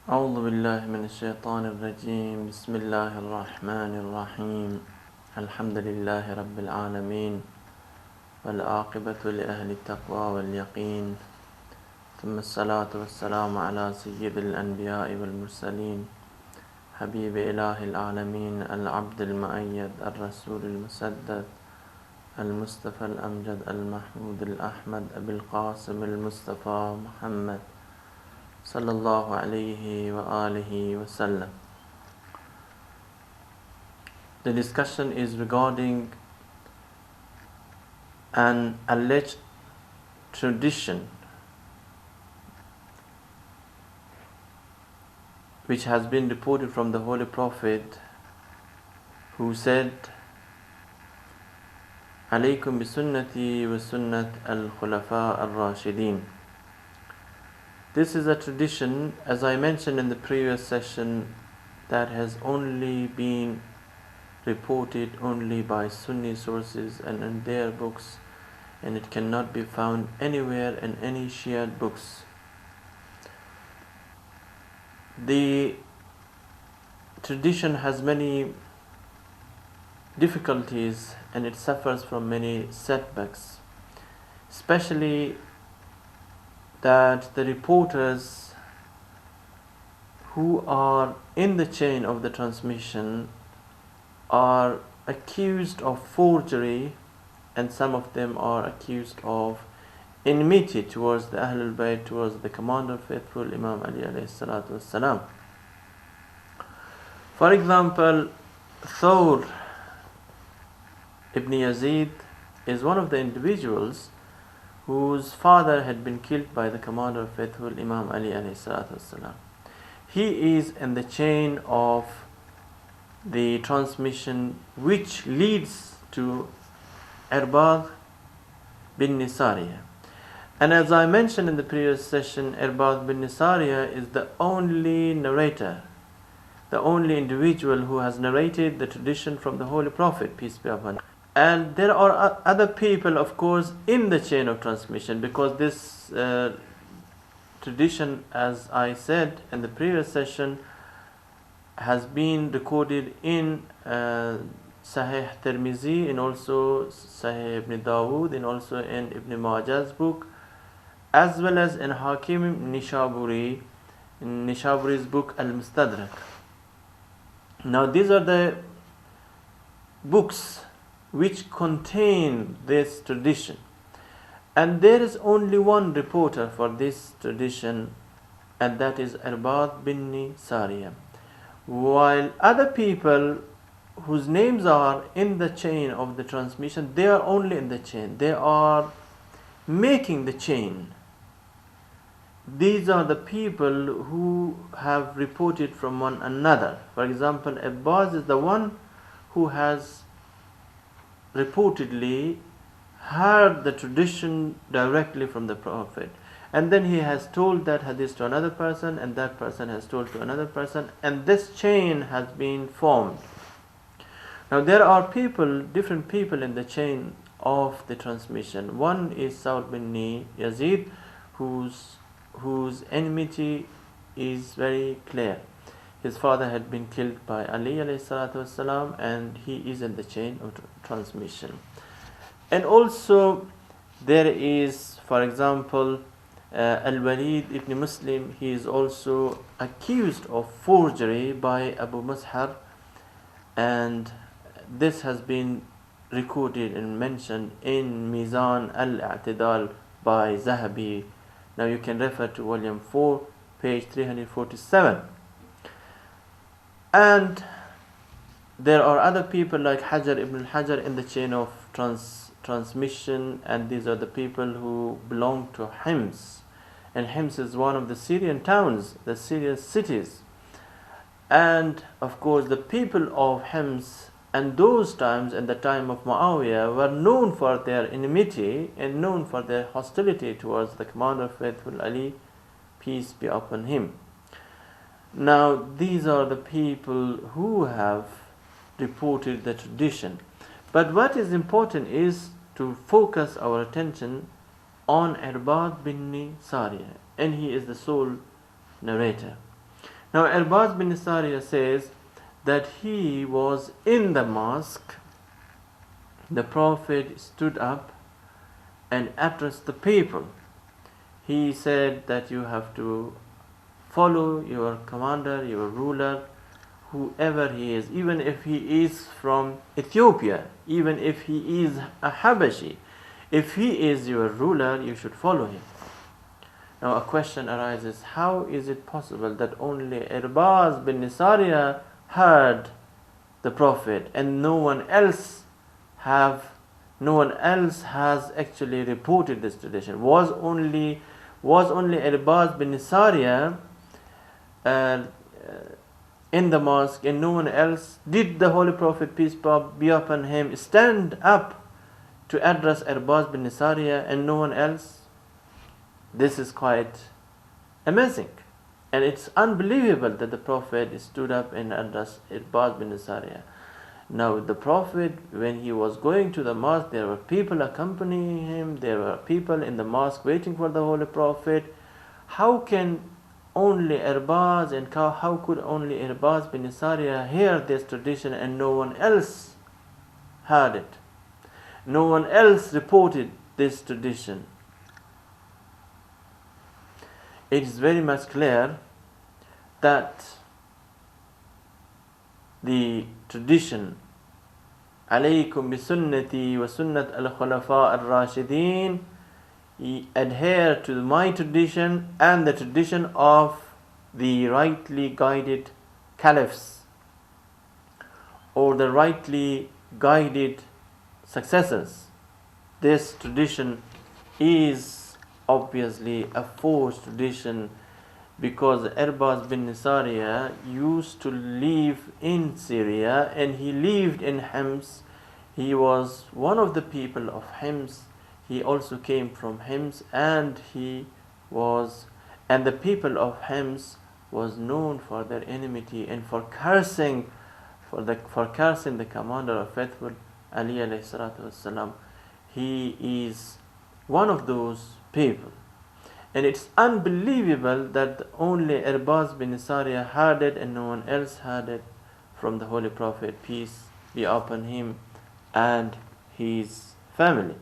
أعوذ بالله من الشيطان الرجيم بسم الله الرحمن الرحيم الحمد لله رب العالمين والعاقبة لأهل التقوى واليقين ثم الصلاة والسلام على سيد الأنبياء والمرسلين حبيب إله العالمين العبد المؤيد الرسول المسدد المصطفى الأمجد المحمود الأحمد أبي القاسم المصطفى محمد صلى الله عليه وآله وسلم. The discussion is regarding an alleged tradition which has been reported from the Holy Prophet, who said, عليكم بسنتي وسنة الخلفاء الراشدين. This is a tradition, as I mentioned in the previous session, that has only been reported only by Sunni sources and in their books, and it cannot be found anywhere in any Shia books. The tradition has many difficulties and it suffers from many setbacks, especially that the reporters who are in the chain of the transmission are accused of forgery, and some of them are accused of enmity towards the Ahlul Bayt, towards the Commander of Faithful, Imam Ali alayhi salatu wassalam. For example, Thawr ibn Yazid is one of the individuals whose father had been killed by the Commander of Faithful, Imam Ali alayhi salatu wassalam. He is in the chain of the transmission which leads to Irbad bin Nisariya. And as I mentioned in the previous session, Irbad bin Nisariya is the only narrator, the only individual who has narrated the tradition from the Holy Prophet, peace be upon him. And there are other people, of course, in the chain of transmission, because this tradition, as I said in the previous session, has been recorded in Sahih Tirmizi, and also Sahih Ibn Dawood, and also in Ibn Majah's book, as well as in Hakim Nishaburi, in Nishaburi's book Al-Mustadrak. Now these are the books which contain this tradition, and there is only one reporter for this tradition, and that is Irbad bin Nisariya, while other people whose names are in the chain of the transmission, they are only in the chain, they are making the chain. These are the people who have reported from one another. For example, Abbas is the one who has reportedly heard the tradition directly from the Prophet, and then he has told that hadith to another person, and that person has told to another person, and this chain has been formed. Now there are people, different people in the chain of the transmission. One is Thawr bin Yazid, whose enmity is very clear. His father had been killed by Ali alayhi salatu wasalam, and he is in the chain of transmission. And also there is, for example, Al-Walid ibn Muslim. He is also accused of forgery by Abu Mushar, and this has been recorded and mentioned in Mizan al-I'tidal by Zahabi. Now you can refer to volume 4, page 347. And there are other people like Hajar ibn al-Hajar in the chain of transmission, and these are the people who belong to Hims. And Hims is one of the Syrian towns, the Syrian cities. And of course the people of Hims and those times, in the time of Muawiyah, were known for their enmity and known for their hostility towards the Commander of Faithful Ali, peace be upon him. Now these are the people who have reported the tradition. But what is important is to focus our attention on Irbad bin Nisariya, and he is the sole narrator. Now Irbaz bin Sariya says that he was in the mosque. The Prophet stood up and addressed the people. He said that you have to follow your commander, your ruler, whoever he is, even if he is from Ethiopia, even if he is a Habashi. If he is your ruler, you should follow him. Now a question arises, how is it possible that only Irbaz bin Sariya heard the Prophet and no one else has actually reported this tradition? Was only Irbaz bin Sariya in the mosque and no one else? Did the Holy Prophet, peace be upon him, stand up to address Irbaz bin Sariya and no one else? This is quite amazing, and it's unbelievable that the Prophet stood up and addressed Irbaz bin Sariya. Now the Prophet, when he was going to the mosque, there were people accompanying him, there were people in the mosque waiting for the Holy Prophet. How can only Irbaz and how could only Irbaz bin Sariya hear this tradition and no one else heard it? No one else reported this tradition. It is very much clear that the tradition alaykum bi sunnati wa sunnat al-khulafa al-rashidin, adhere to my tradition and the tradition of the rightly guided Caliphs, or the rightly guided successors. This tradition is obviously a forced tradition, because Irbaz bin Sariya used to live in Syria and he lived in Hims. He was one of the people of Hims. He also came from Hims, and the people of Hims was known for their enmity and for cursing the commander of faithful, Ali alayhi salatu wassalam. He is one of those people. And it's unbelievable that only Irbaz bin Sariya heard it and no one else heard it from the Holy Prophet, peace be upon him and his family.